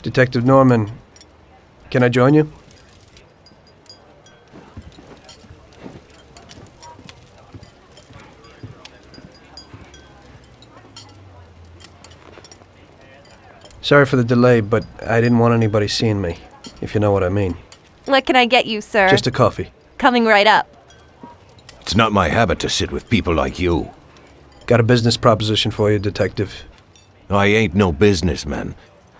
Detective Norman, can I join you? Sorry for the delay, but I didn't want anybody seeing me, if you know what I mean. What can I get you, sir? Just a coffee. Coming right up. It's not my habit to sit with people like you. Got a business proposition for you, Detective. I ain't no businessman.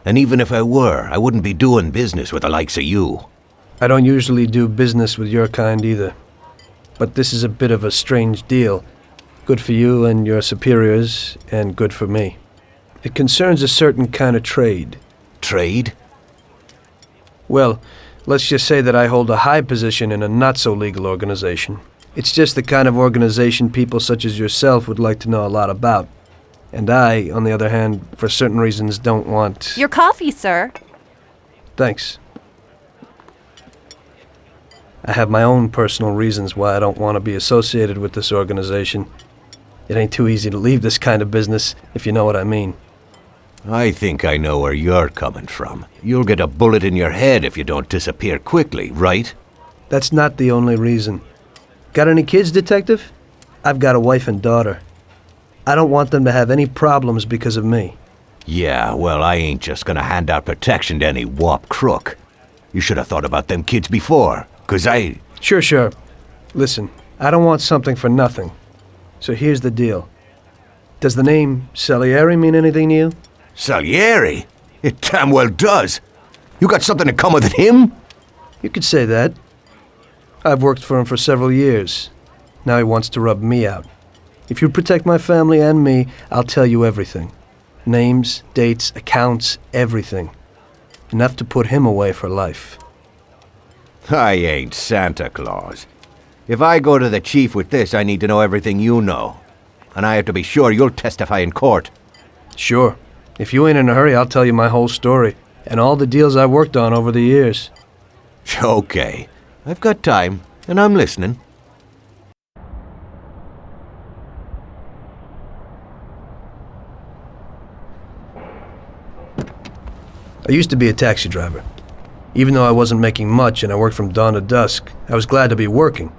And even if I were, I wouldn't be doing business with the likes of you. I don't usually do business with your kind either. But this is a bit of a strange deal. Good for you and your superiors, and good for me. It concerns a certain kind of trade. Trade? Well, let's just say that I hold a high position in a not-so-legal organization. It's just the kind of organization people such as yourself would like to know a lot about. And I, on the other hand, for certain reasons, don't want... Your coffee, sir. Thanks. I have my own personal reasons why I don't want to be associated with this organization. It ain't too easy to leave this kind of business, if you know what I mean. I think I know where you're coming from. You'll get a bullet in your head if you don't disappear quickly, right? That's not the only reason. Got any kids, Detective? I've got a wife and daughter. I don't want them to have any problems because of me. Yeah, well, I ain't just gonna hand out protection to any wop crook. You should have thought about them kids before, 'cause I... Sure. Listen, I don't want something for nothing. So here's the deal. Does the name Salieri mean anything to you? Salieri? It damn well does. You got something in common with him? You could say that. I've worked for him for several years. Now he wants to rub me out. If you protect my family and me, I'll tell you everything. Names, dates, accounts, everything. Enough to put him away for life. I ain't Santa Claus. If I go to the chief with this, I need to know everything you know. And I have to be sure you'll testify in court. Sure. If you ain't in a hurry, I'll tell you my whole story, and all the deals I've worked on over the years. Okay. I've got time, and I'm listening. I used to be a taxi driver. Even though I wasn't making much and I worked from dawn to dusk, I was glad to be working.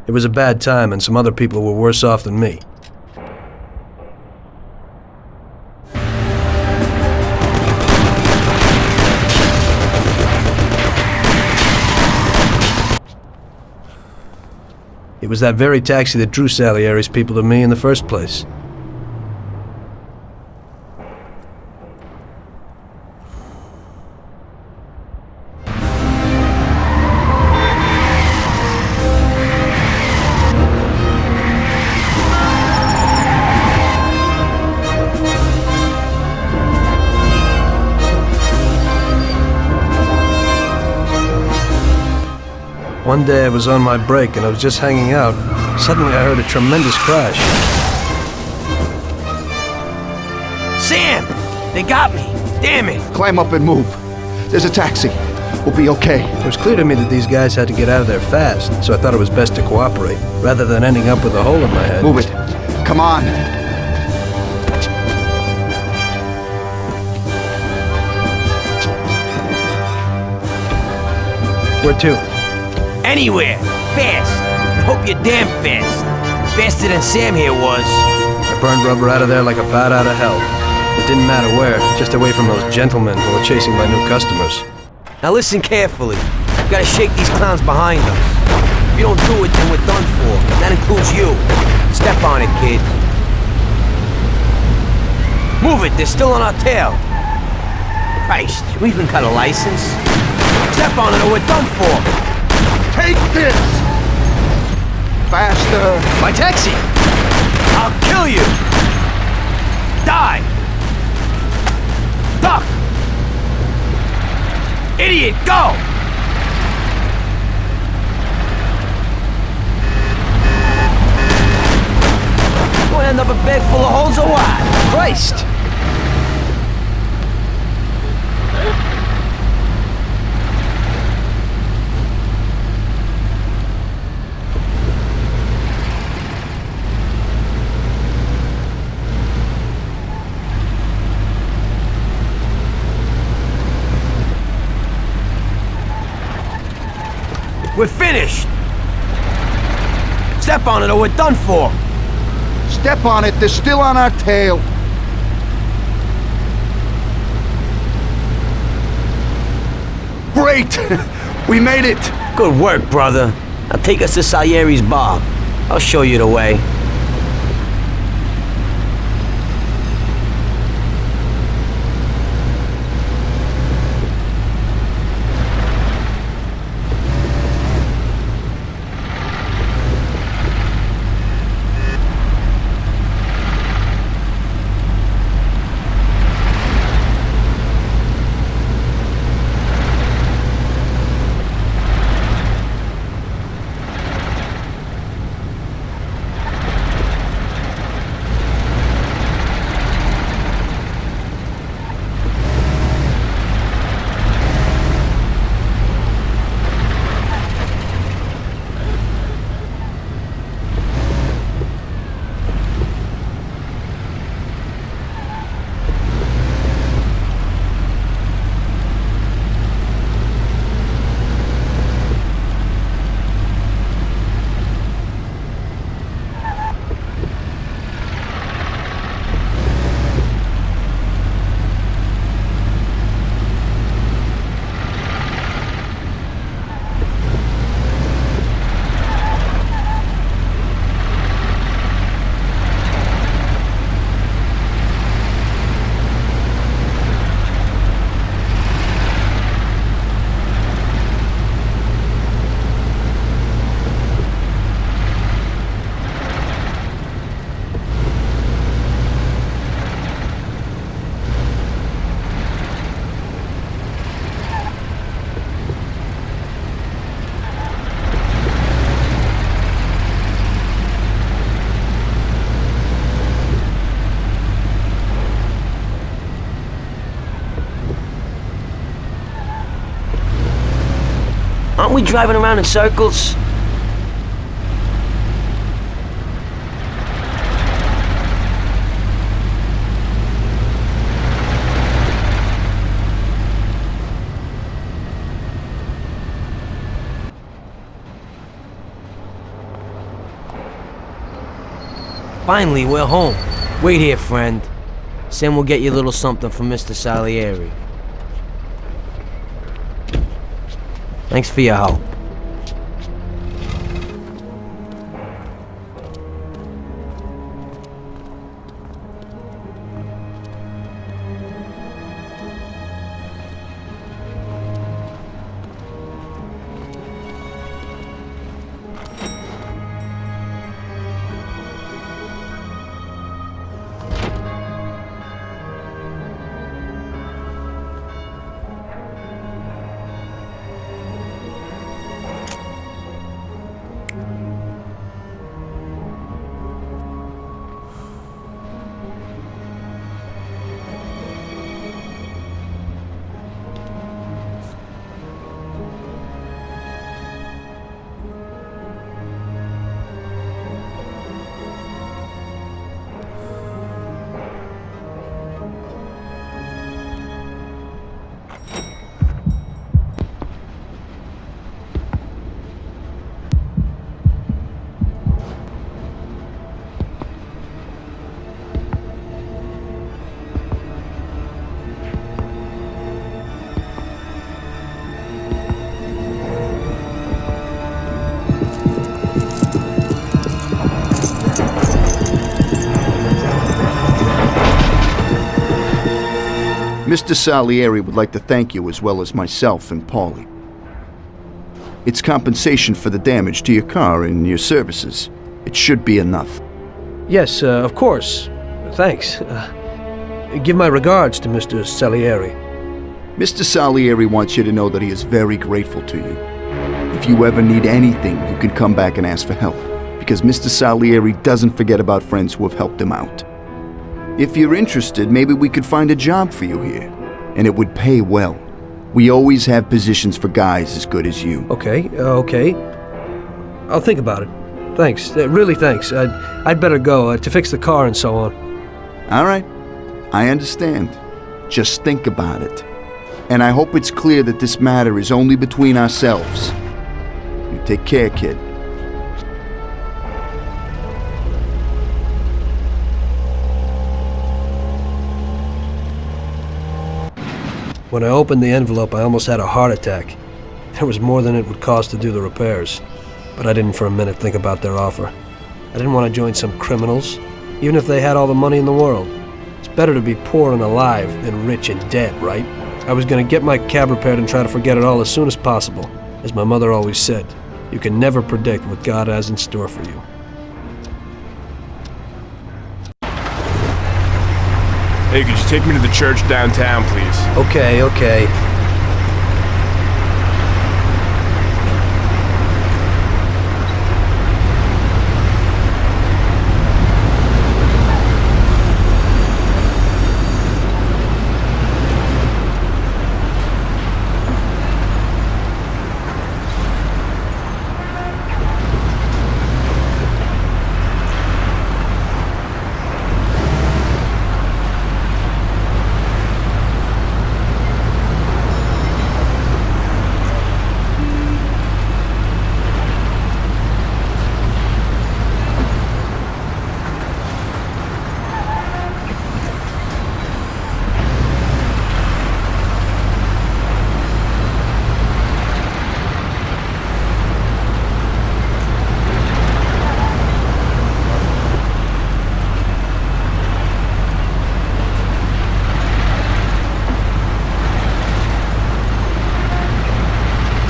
It was a bad time, and some other people were worse off than me. It was that very taxi that drew Salieri's people to me in the first place. One day I was on my break and I was just hanging out. Suddenly I heard a tremendous crash. Sam! They got me! Damn it! Climb up and move. There's a taxi. We'll be okay. It was clear to me that these guys had to get out of there fast, so I thought it was best to cooperate, rather than ending up with a hole in my head. Move it. Come on. Where to? Anywhere! Fast! I hope you're damn fast! Faster than Sam here was. I burned rubber out of there like a bat out of hell. It didn't matter where, just away from those gentlemen who were chasing my new customers. Now listen carefully. We've gotta shake these clowns behind us. If you don't do it, then we're done for. That includes you. Step on it, kid. Move it, they're still on our tail. Christ, we even got a license. Step on it or we're done for. Take this! Faster! My taxi! I'll kill you! Die! Duck! Idiot, go! We'll end up a bag full of holes or what? Christ! finished! Step on it or we're done for! Step on it, they're still on our tail. Great! We made it! Good work, brother. Now take us to Salieri's bar. I'll show you the way. Aren't we driving around in circles? Finally, we're home. Wait here, friend. Sam will get you a little something from Mr. Salieri. Thanks for your help. Mr. Salieri would like to thank you as well as myself and Paulie. It's compensation for the damage to your car and your services. It should be enough. Yes, of course. Thanks. Give my regards to Mr. Salieri. Mr. Salieri wants you to know that he is very grateful to you. If you ever need anything, you can come back and ask for help, because Mr. Salieri doesn't forget about friends who have helped him out. If you're interested, maybe we could find a job for you here, and it would pay well. We always have positions for guys as good as you. Okay. I'll think about it. Thanks. Really thanks. I'd better go to fix the car and so on. All right. I understand. Just think about it. And I hope it's clear that this matter is only between ourselves. You Take care, kid. When I opened the envelope, I almost had a heart attack. There was more than it would cost to do the repairs. But I didn't for a minute think about their offer. I didn't want to join some criminals, even if they had all the money in the world. It's better to be poor and alive than rich and dead, right? I was going to get my cab repaired and try to forget it all as soon as possible. As my mother always said, you can never predict what God has in store for you. Hey, could you take me to the church downtown, please? Okay.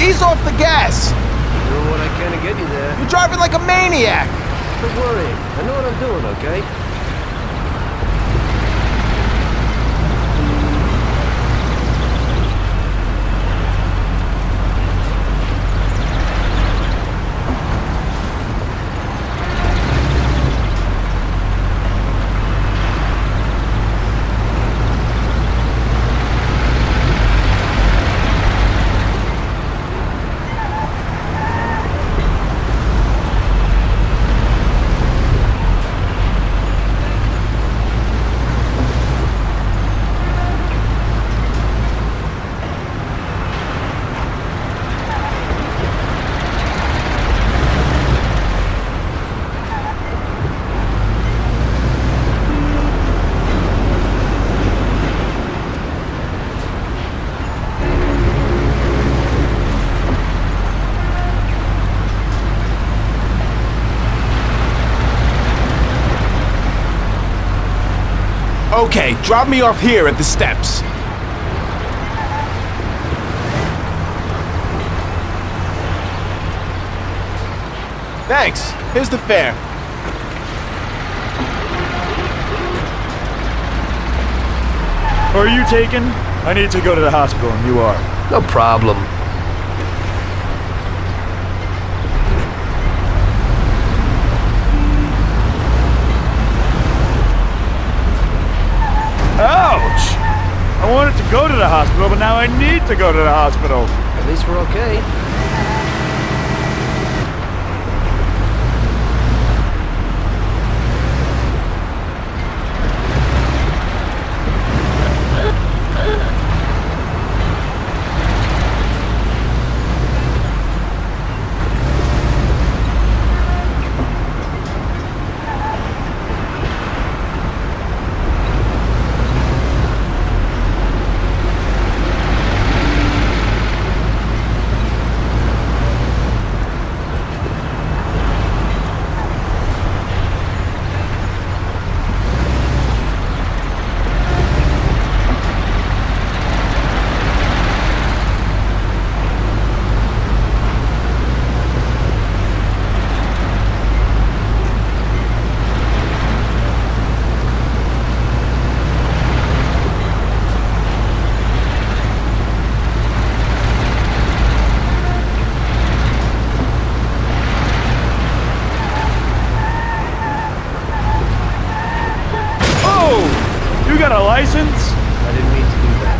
Ease off the gas! Doing what I can to get you there. You're driving like a maniac! Don't worry. I know what I'm doing, okay? Okay, drop me off here at the steps. Thanks. Here's the fare. Are you taken? I need to go to the hospital, and you are. No problem. Ouch! I wanted to go to the hospital, but now I need to go to the hospital. At least we're okay. You got a license? I didn't mean to do that.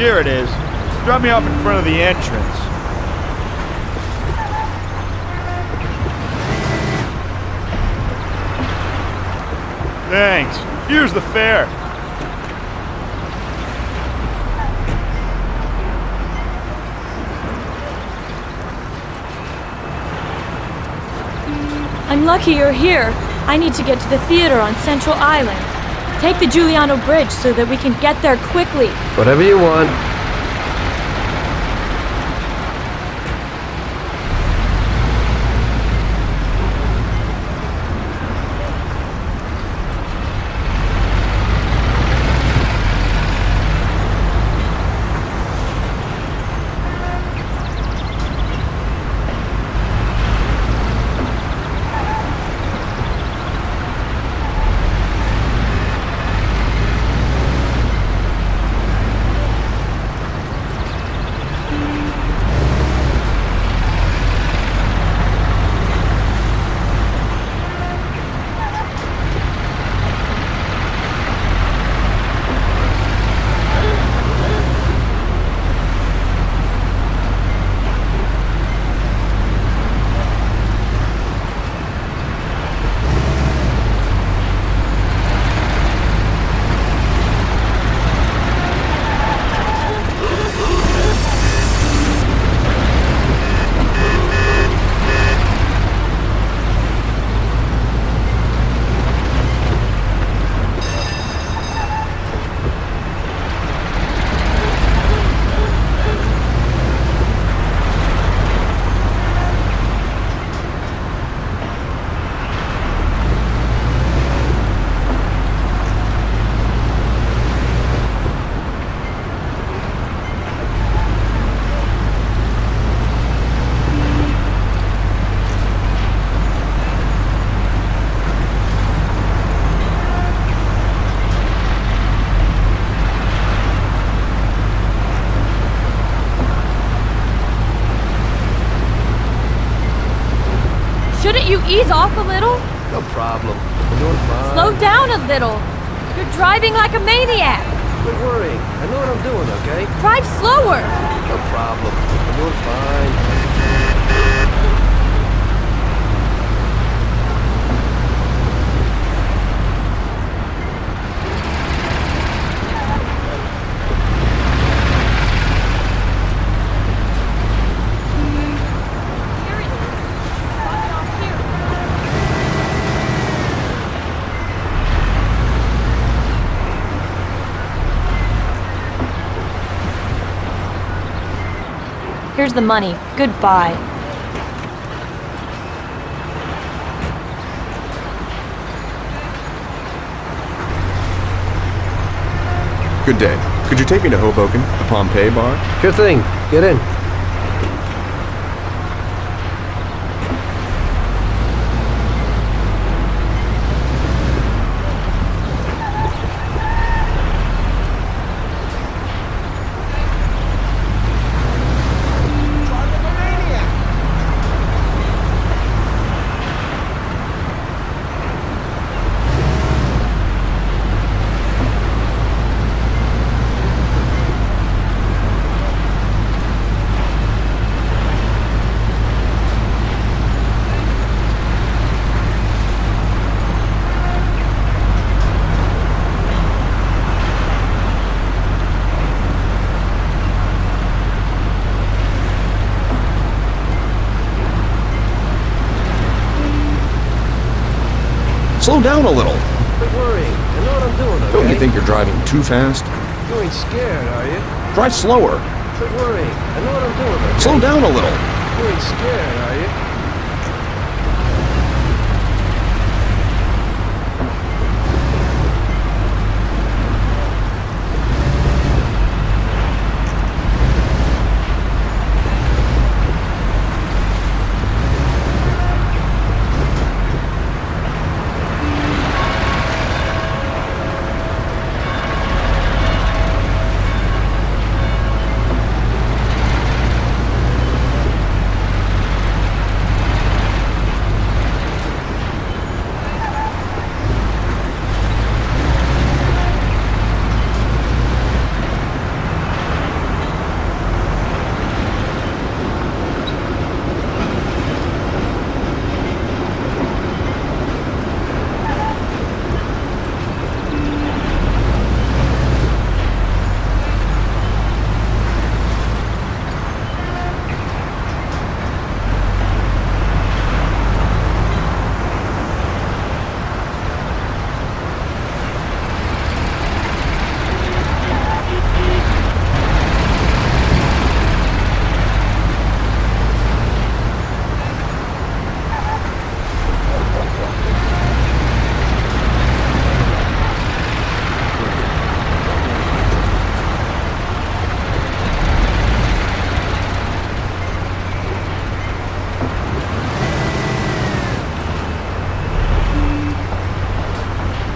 Here it is. Drop me off in front of the entrance. Thanks. Here's the fare. I'm lucky you're here. I need to get to the theater on Central Island. Take the Giuliano Bridge so that we can get there quickly. Whatever you want. Shouldn't you ease off a little? No problem. I'm doing fine. Slow down a little. You're driving like a maniac. Quit worrying. I know what I'm doing, okay? Drive slower. No problem. I'm doing fine. Here it is. Stop off here. Here's the money. Goodbye. Good day. Could you take me to Hoboken, the Pompeii bar? Sure thing. Get in. Slow down a little. Quit worrying. I know what I'm doing, okay? Don't you think you're driving too fast? You ain't scared, are you? Drive slower. Quit worrying. I know what I'm doing, okay? Slow down a little. You ain't scared, are you?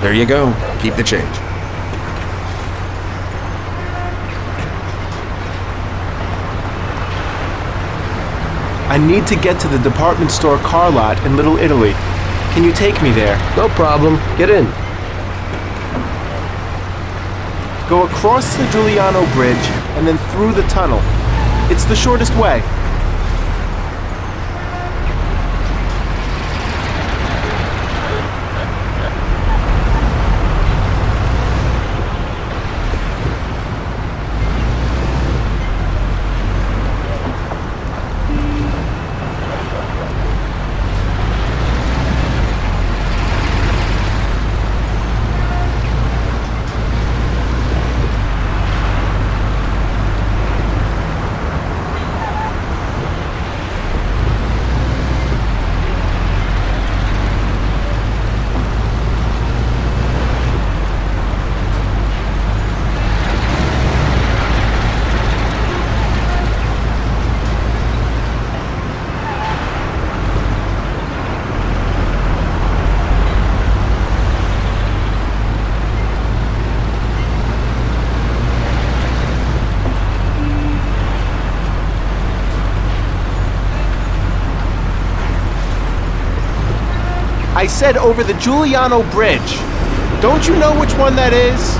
There you go. Keep the change. I need to get to the department store car lot in Little Italy. Can you take me there? No problem. Get in. Go across the Giuliano Bridge and then through the tunnel. It's the shortest way. I said over the Giuliano Bridge. Don't you know which one that is?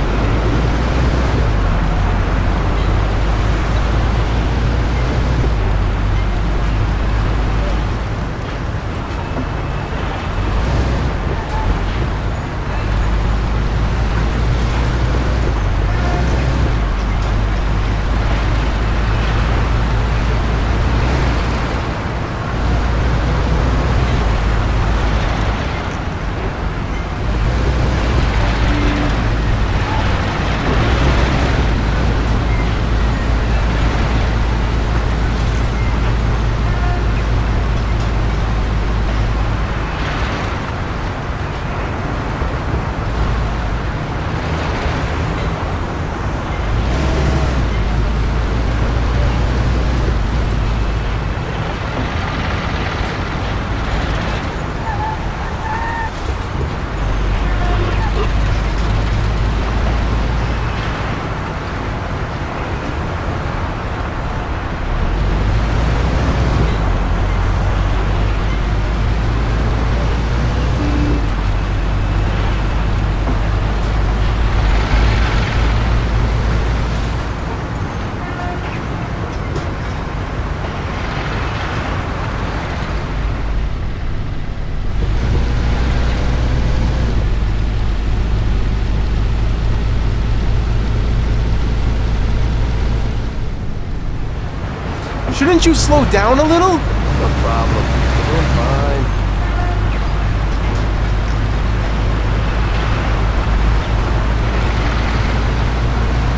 Shouldn't you slow down a little? No problem. You're doing fine.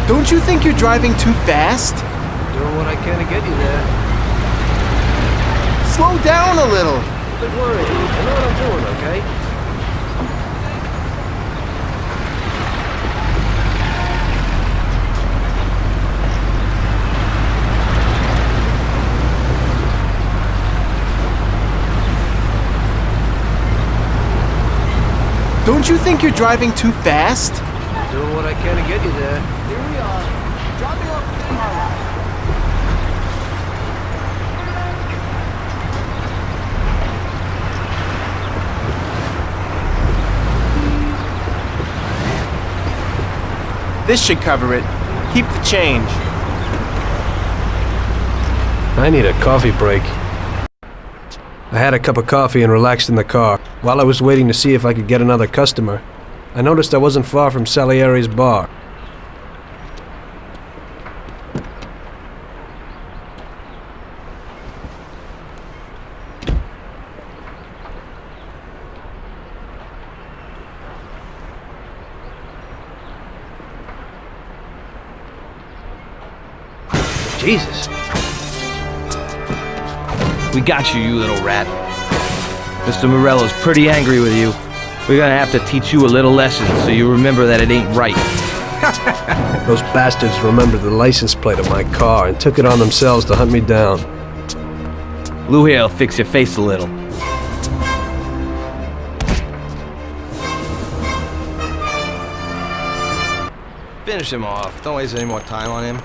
Don't you think you're driving too fast? Doing what I can to get you there. Slow down a little. Don't worry. I know what I'm doing, okay? Don't you think you're driving too fast? Doing what I can to get you there. Here we are. Drop me off at the car lot. This should cover it. Keep the change. I need a coffee break. I had a cup of coffee and relaxed in the car. While I was waiting to see if I could get another customer, I noticed I wasn't far from Salieri's bar. Jesus. We got you, you little rat. Mr. Morello's pretty angry with you. We're gonna have to teach you a little lesson so you remember that it ain't right. Those bastards remembered the license plate of my car and took it on themselves to hunt me down. Lou here'll fix your face a little. Finish him off. Don't waste any more time on him.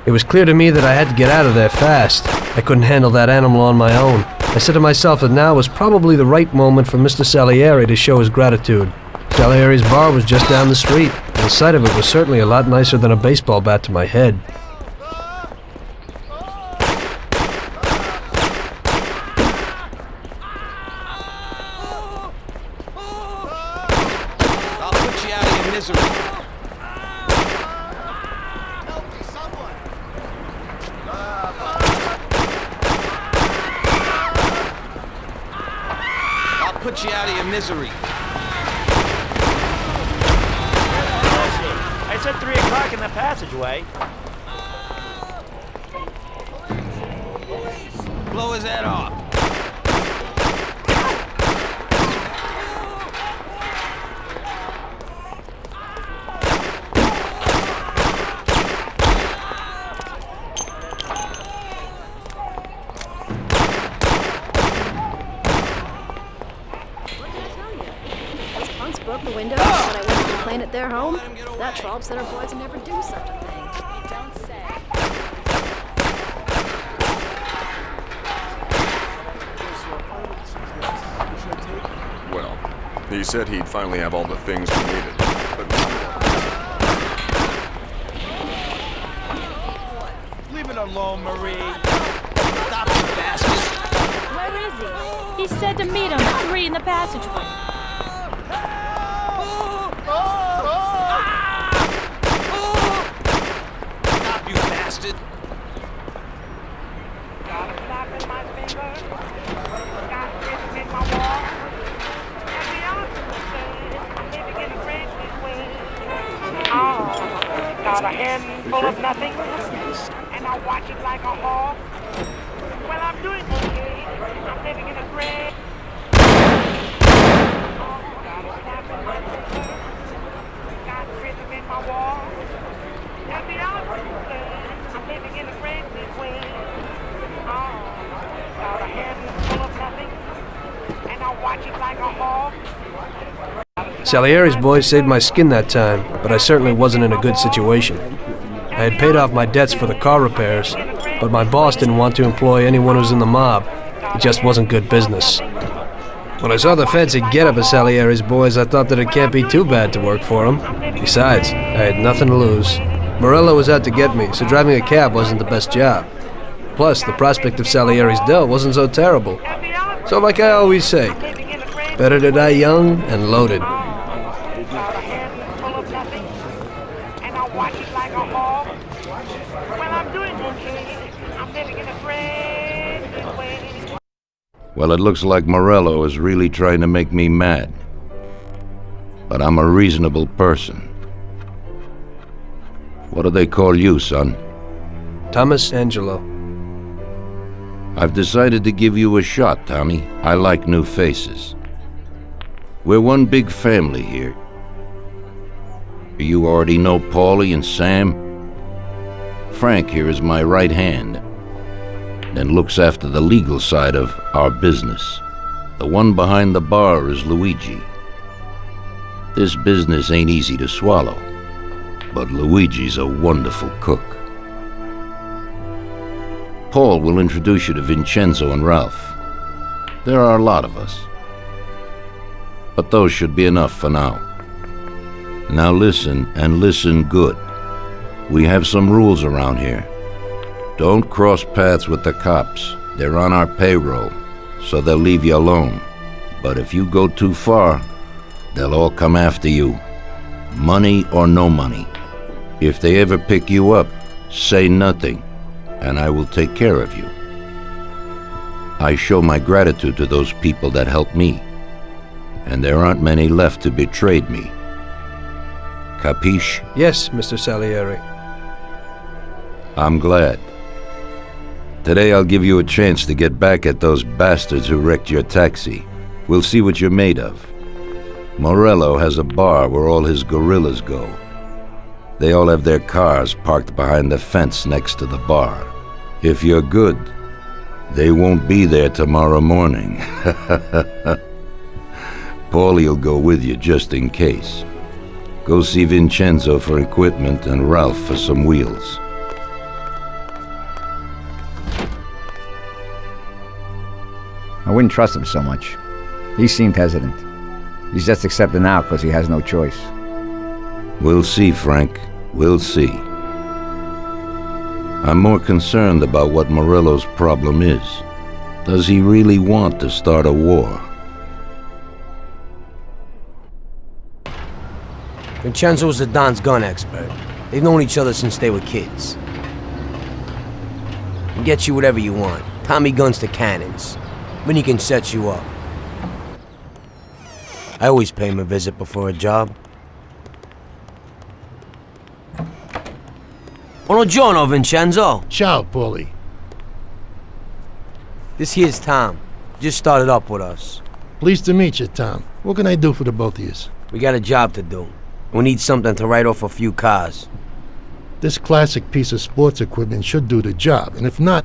It was clear to me that I had to get out of there fast. I couldn't handle that animal on my own. I said to myself that now was probably the right moment for Mr. Salieri to show his gratitude. Salieri's bar was just down the street, and the sight of it was certainly a lot nicer than a baseball bat to my head. I'll put you out of your misery. I'll put you out of your misery. I said 3 o'clock in the passageway. Blow his head off. Broke the window when I went to complain at their home. That Trump Center boys would never do such a thing. You don't say. Well, he said he'd finally have all the things we needed, but Leave it alone, Marie. Stop, you bastard. Where is he? He said to meet him at 3 in the passageway. Stop, you bastard. Got a flap in my finger, got written in my wall. And the opposite said, I'm living in a friendly way. Oh, got a handful of nothing, and I watch it like a hawk. Well, I'm doing okay, I'm living in a great. Oh, got a flap in my finger, got written in my wall. And the opposite said, I'm living in a friendly way. Got a handful of nothing, and I watch it like a hawk. Salieri's boys saved my skin that time, but I certainly wasn't in a good situation. I had paid off my debts for the car repairs, but my boss didn't want to employ anyone who was in the mob. It just wasn't good business. When I saw the fancy getup of Salieri's boys, I thought that it can't be too bad to work for them. Besides, I had nothing to lose. Morello was out to get me, so driving a cab wasn't the best job. Plus, the prospect of Salieri's dough wasn't so terrible. So like I always say, better to die young and loaded. Got a handful of nothing, and I watch it like a hawk. Well, I'm doing okay, I'm living in a friendly way. Well, it looks like Morello is really trying to make me mad. But I'm a reasonable person. What do they call you, son? Tommy Angelo. I've decided to give you a shot, Tommy. I like new faces. We're one big family here. You already know Paulie and Sam? Frank here is my right hand and looks after the legal side of our business. The one behind the bar is Luigi. This business ain't easy to swallow, but Luigi's a wonderful cook. Paul will introduce you to Vincenzo and Ralph. There are a lot of us, but those should be enough for now. Now listen, and listen good. We have some rules around here. Don't cross paths with the cops. They're on our payroll, so they'll leave you alone. But if you go too far, they'll all come after you. Money or no money. If they ever pick you up, say nothing, and I will take care of you. I show my gratitude to those people that helped me, and there aren't many left who betrayed me. Capiche? Yes, Mr. Salieri. I'm glad. Today I'll give you a chance to get back at those bastards who wrecked your taxi. We'll see what you're made of. Morello has a bar where all his gorillas go. They all have their cars parked behind the fence next to the bar. If you're good, they won't be there tomorrow morning. Paulie'll go with you just in case. Go see Vincenzo for equipment and Ralph for some wheels. I wouldn't trust him so much. He seemed hesitant. He's just accepting now because he has no choice. We'll see, Frank. We'll see. I'm more concerned about what Morello's problem is. Does he really want to start a war? Vincenzo's the Don's gun expert. They've known each other since they were kids. He gets you whatever you want. Tommy guns to cannons. Then he can set you up. I always pay him a visit before a job. Buongiorno, Vincenzo. Ciao, Paulie. This here's Tom. Just started up with us. Pleased to meet you, Tom. What can I do for the both of you? We got a job to do. We need something to write off a few cars. This classic piece of sports equipment should do the job, and if not,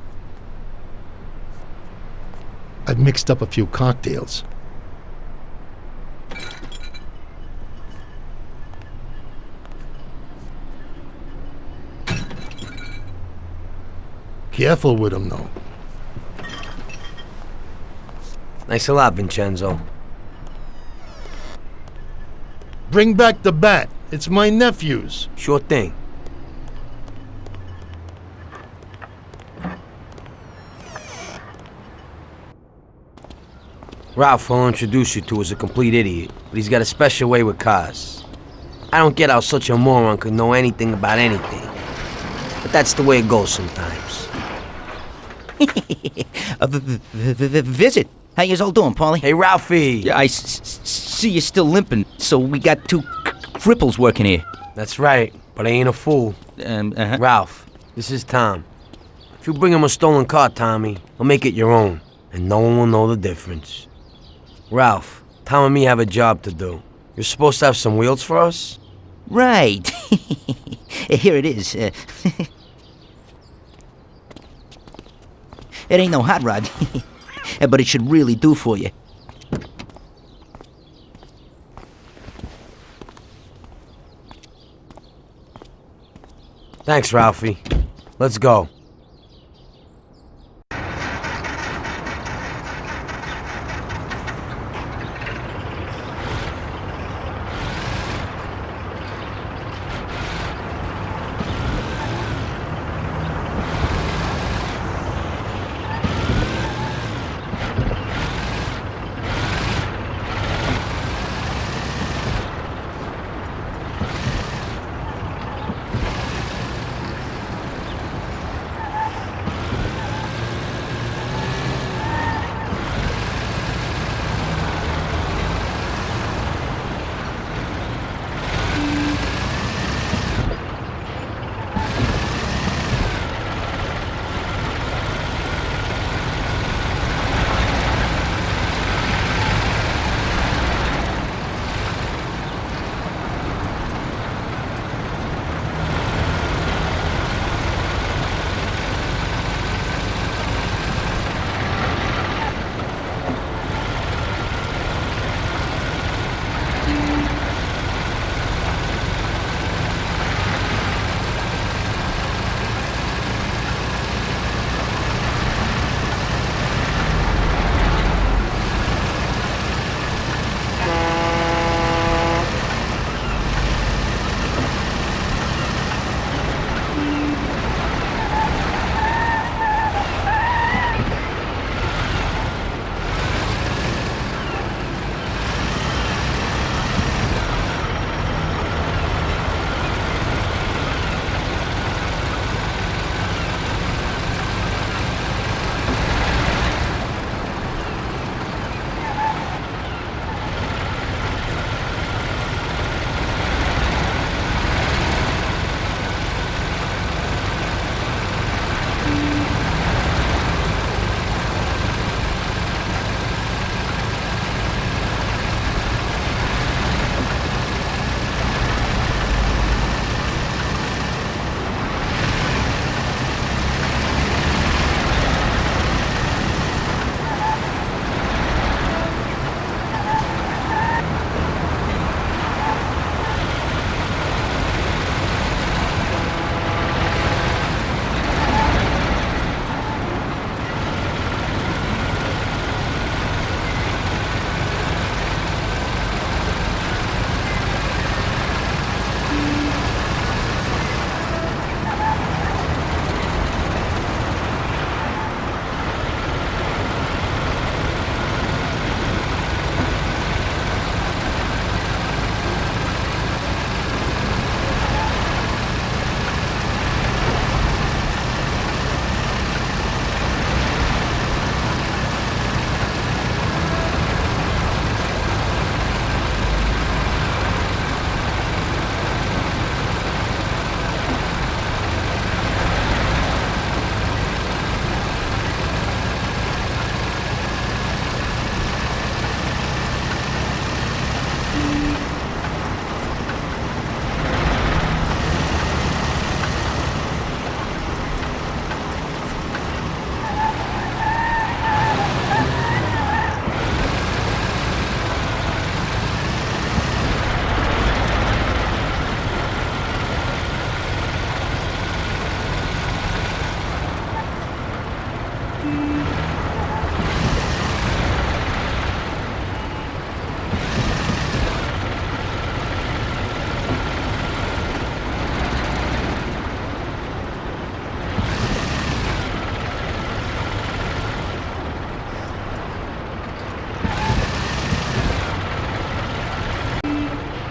I've mixed up a few cocktails. Careful with them, though. Thanks a lot, Vincenzo. Bring back the bat. It's my nephew's. Sure thing. Ralph, I'll introduce you to, is a complete idiot, but he's got a special way with cars. I don't get how such a moron could know anything about anything. But that's the way it goes sometimes. Visit. How you all doing, Paulie? Hey, Ralphie. Yeah, I see you're still limping, so we got two cripples working here. That's right, but I ain't a fool. Ralph, this is Tom. If you bring him a stolen car, Tommy, I'll make it your own, and no one will know the difference. Ralph, Tom and me have a job to do. You're supposed to have some wheels for us? Right. Here it is. It ain't no hot rod, but it should really do for you. Thanks, Ralphie. Let's go.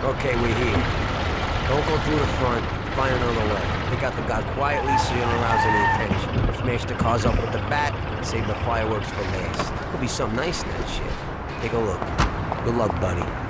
Okay, we're here. Don't go through the front. Find another way. Pick out the guy quietly so you don't arouse any attention. Smash the cars up with the bat. Save the fireworks for last. Could be something nice in that shit. Take a look. Good luck, buddy.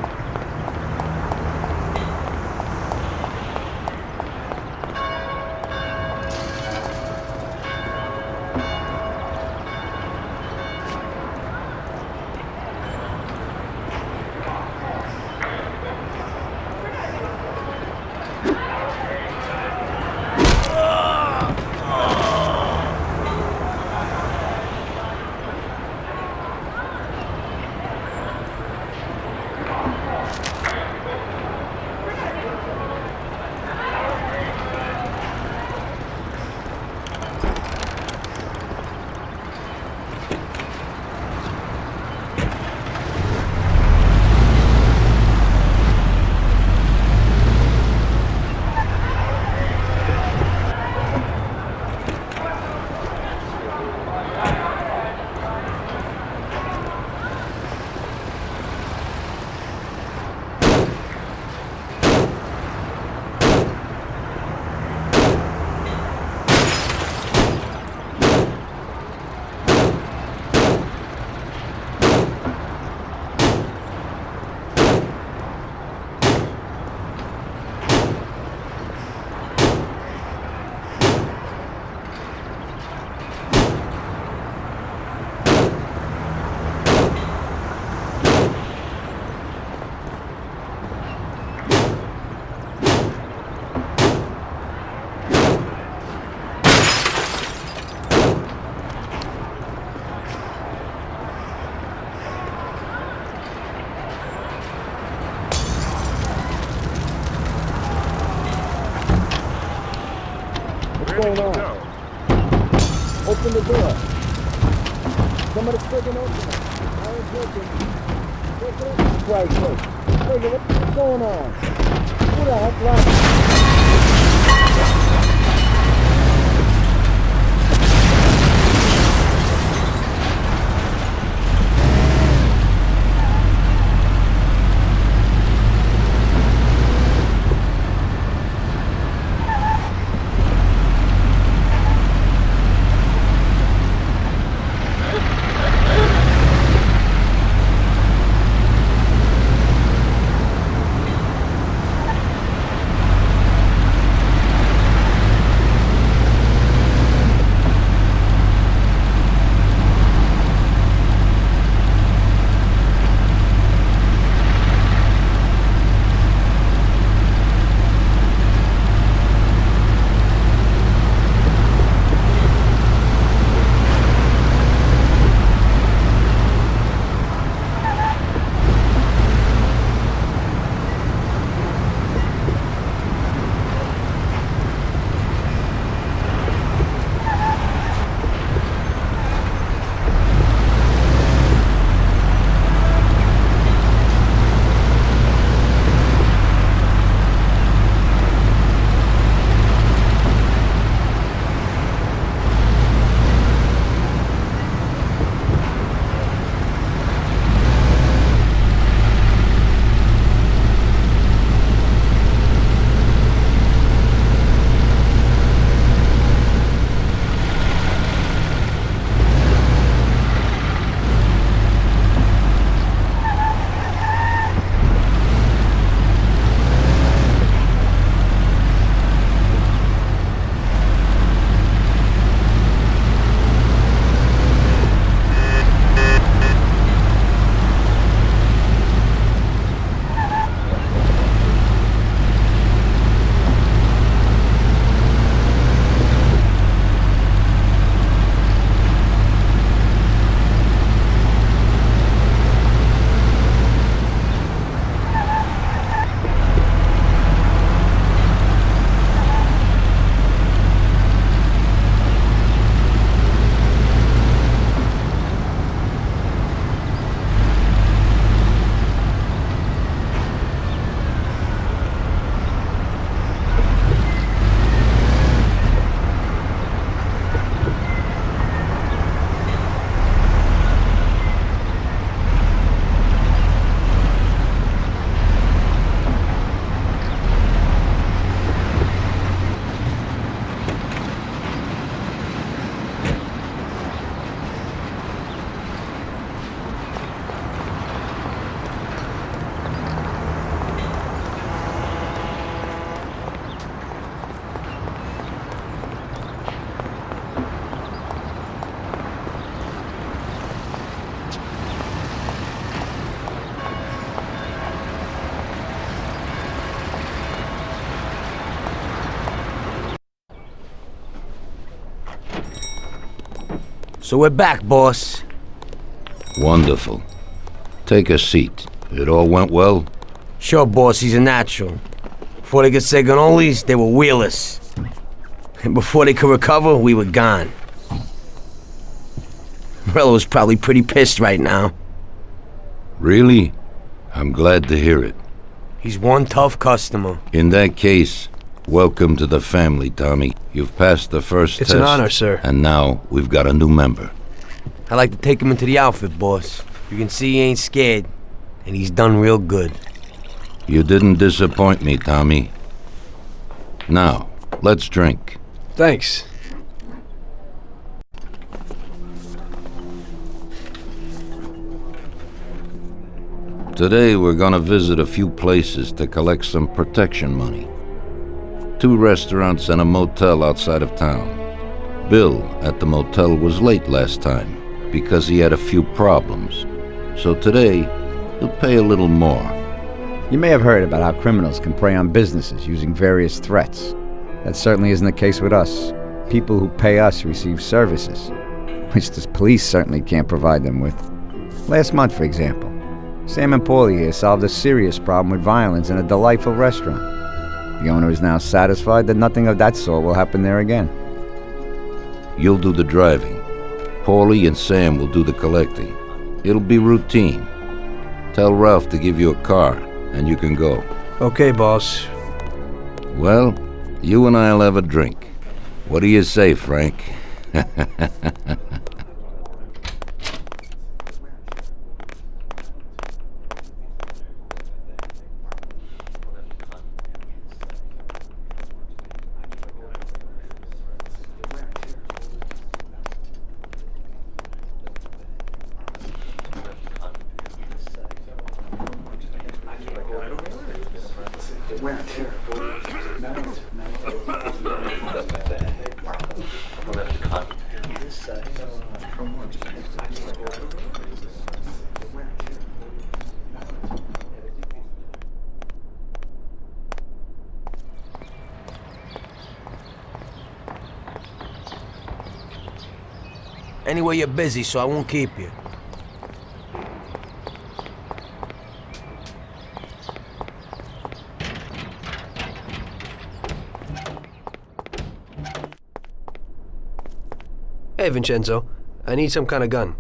going on? Open the door. Somebody friggin' open it. I ain't joking. Break it up right quick. Nigga, what's going on? Who the heck locked? So we're back, boss. Wonderful. Take a seat. It all went well? Sure, boss, he's a natural. Before they could say cannolis, they were wheelers. And before they could recover, we were gone. Morello's probably pretty pissed right now. Really? I'm glad to hear it. He's one tough customer. In that case, welcome to the family, Tommy. You've passed the first test. It's an honor, sir. And now we've got a new member. I like to take him into the outfit, boss. You can see he ain't scared, and he's done real good. You didn't disappoint me, Tommy. Now, let's drink. Thanks. Today we're gonna visit a few places to collect some protection money. 2 restaurants and a motel outside of town. Bill at the motel was late last time because he had a few problems. So today, he'll pay a little more. You may have heard about how criminals can prey on businesses using various threats. That certainly isn't the case with us. People who pay us receive services, which the police certainly can't provide them with. Last month, for example, Sam and Paulie here solved a serious problem with violence in a delightful restaurant. The owner is now satisfied that nothing of that sort will happen there again. You'll do the driving. Paulie and Sam will do the collecting. It'll be routine. Tell Ralph to give you a car, and you can go. Okay, boss. Well, you and I'll have a drink. What do you say, Frank? Anyway, you're busy, so I won't keep you. Hey, Vincenzo. I need some kind of gun.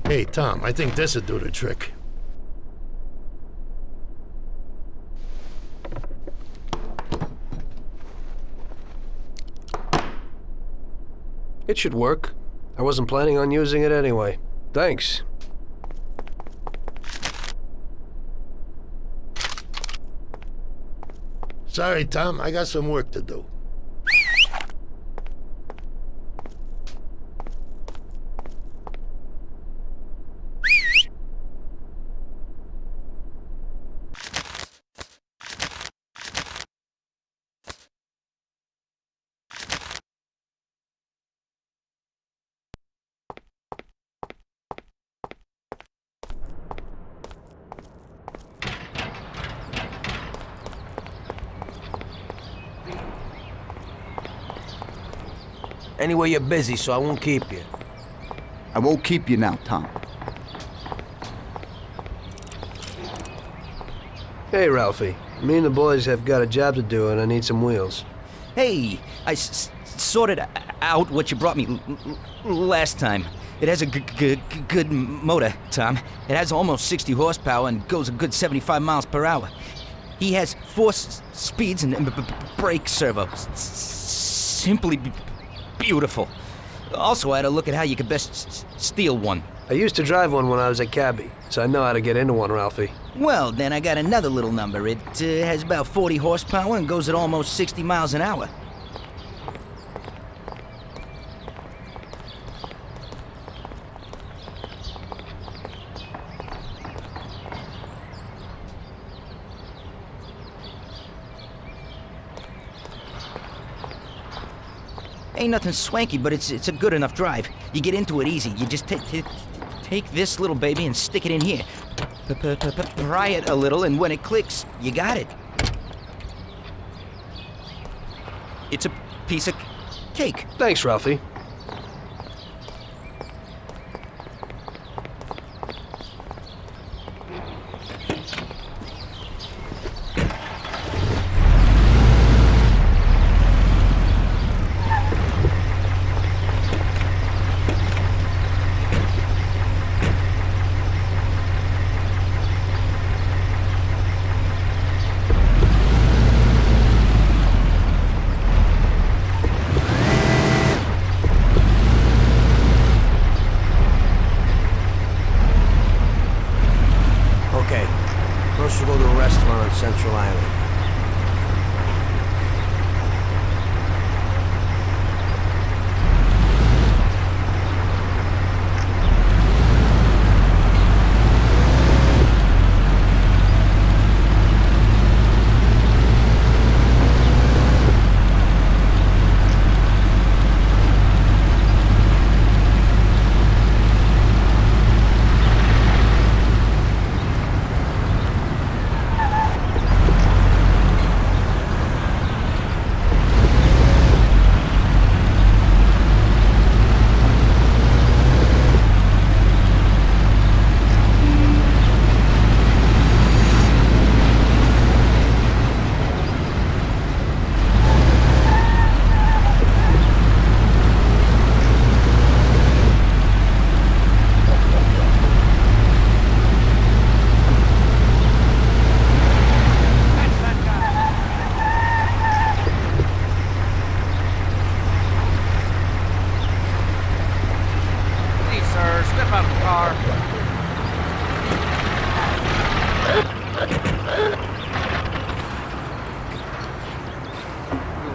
Hey, Tom, I think this would do the trick. It should work. I wasn't planning on using it anyway. Thanks. Sorry, Tom, I got some work to do. Anyway, you're busy, so I won't keep you. I won't keep you now, Tom. Hey, Ralphie. Me and the boys have got a job to do, and I need some wheels. Hey, I sorted out what you brought me last time. It has a good motor, Tom. It has almost 60 horsepower and goes a good 75 miles per hour. He has 4 speeds and brake servo. Simply beautiful. Also, I had a look at how you could best steal one. I used to drive one when I was a cabbie, so I know how to get into one, Ralphie. Well, then I got another little number. It has about 40 horsepower and goes at almost 60 miles an hour. Ain't nothing swanky, but it's a good enough drive. You get into it easy. You just take this little baby and stick it in here. Pry it a little, and when it clicks, you got it. It's a piece of Take. Thanks, Ralphie. Okay, first we'll go to a restaurant on Central Island.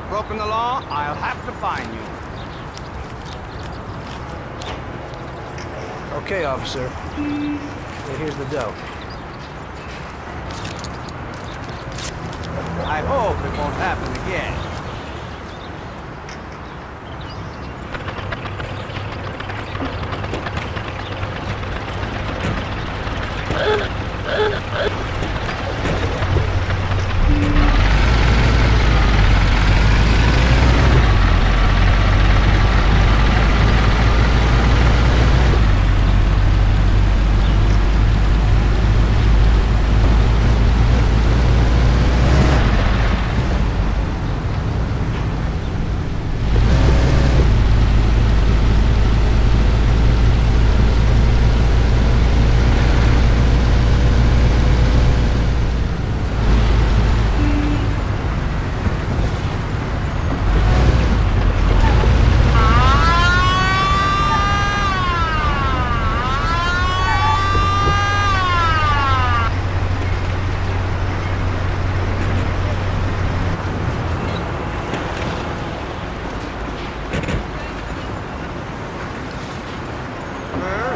Broken the law, I'll have to fine you. Okay, officer. Hey, here's the dough. I hope it won't happen again.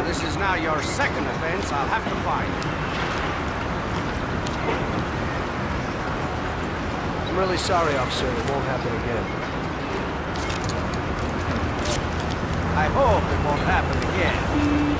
This is now your second offense. I'll have to fine you. I'm really sorry, officer. It won't happen again. I hope it won't happen again.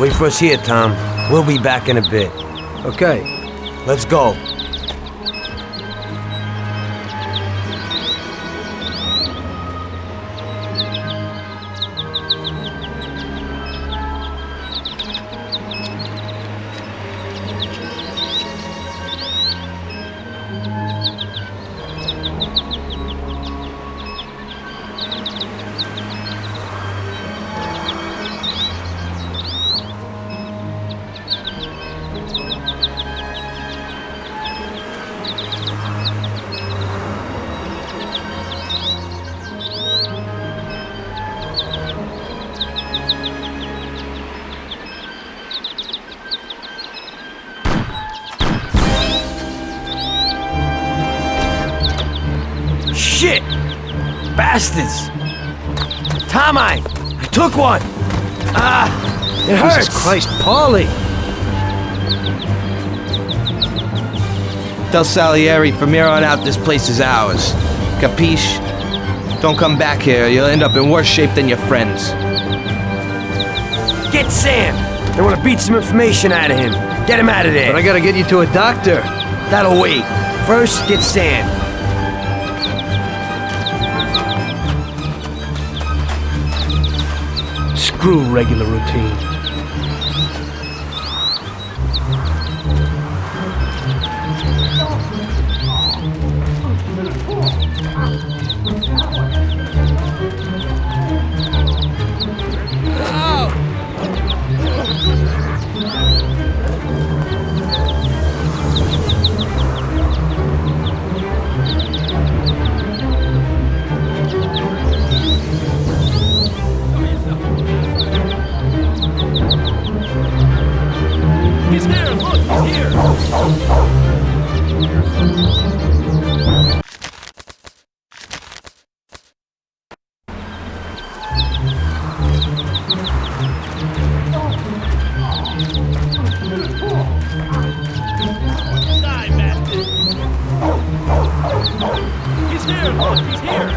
Wait for us here, Tom. We'll be back in a bit. Okay. Let's go. Shit! Bastards! Tom, I took one! It hurts! Jesus Christ, Paulie! Tell Salieri from here on out this place is ours. Capiche? Don't come back here, you'll end up in worse shape than your friends. Get Sam! I want to beat some information out of him. Get him out of there. But I gotta get you to a doctor. That'll wait. First, get Sam. Screw regular routine. He's here! Look, he's here! Die, bastard! He's here! Look, he's here!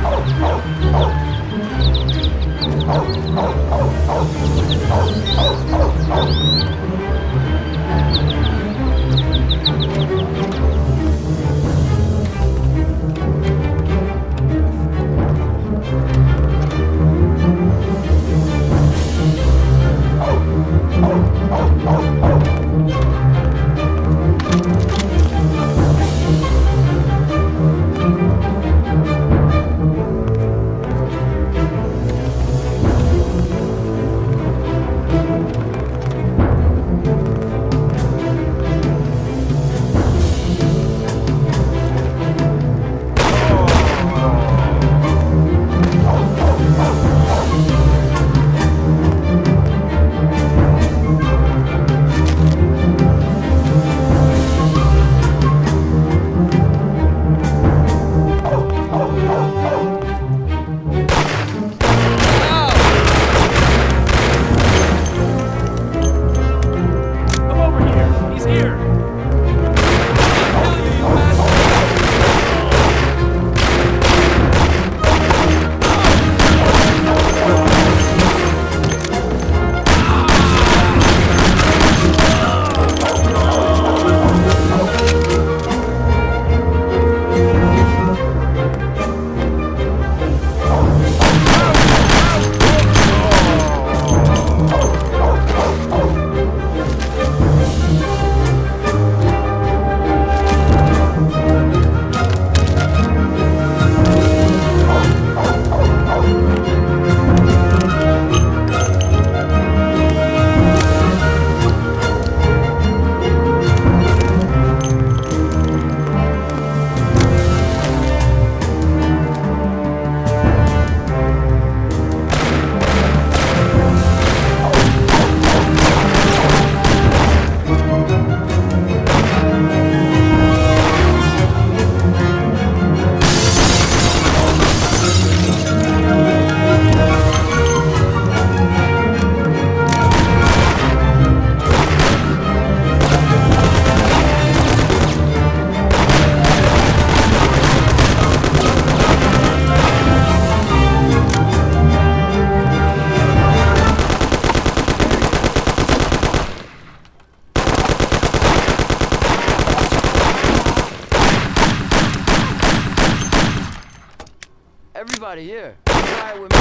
party here. Try it with me.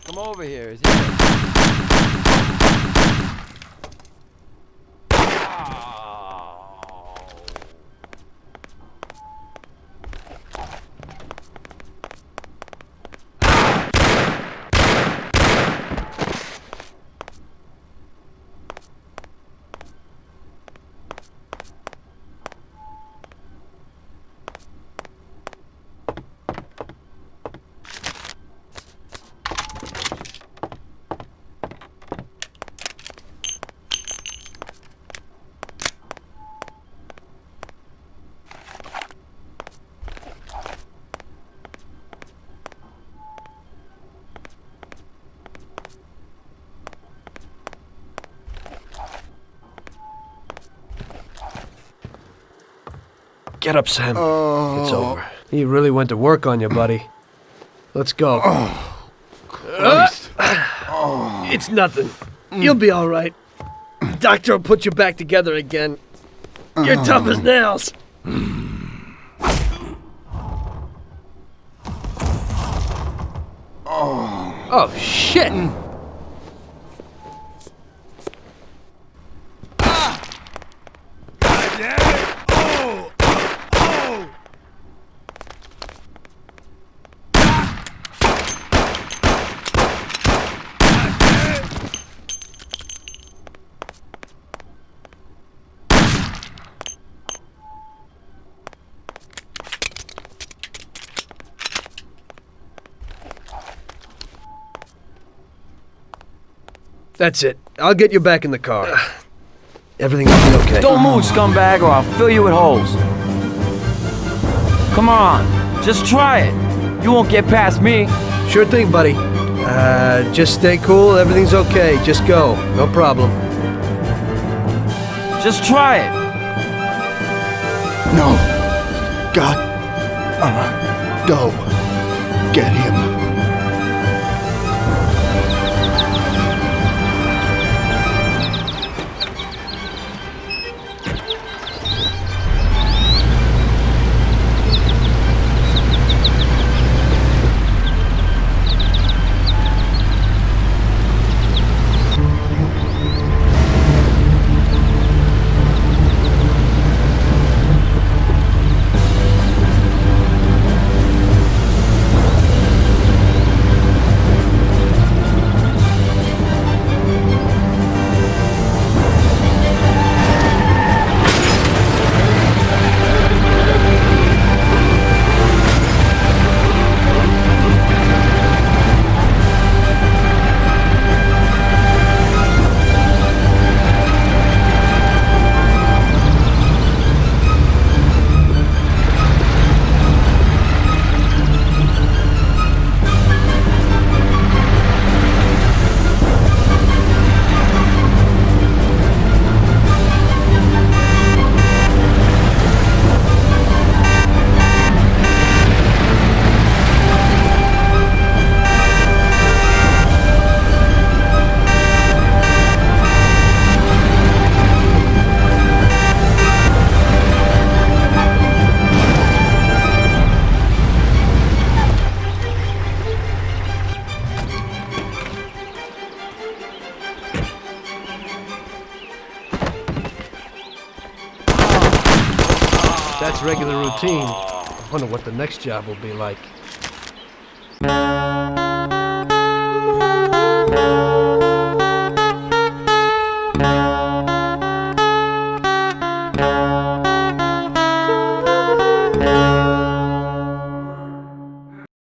Come over here. Is it? Get up, Sam. It's over. He really went to work on you, buddy. Let's go. Christ. It's nothing. You'll be all right. Doctor will put you back together again. You're tough as nails. Oh, shit! That's it. I'll get you back in the car. Everything will be okay. Don't move, scumbag, or I'll fill you with holes. Come on, just try it. You won't get past me. Sure thing, buddy. Just stay cool. Everything's okay. Just go. No problem. Just try it. No. God. Go. Get him. That's regular routine. I wonder what the next job will be like.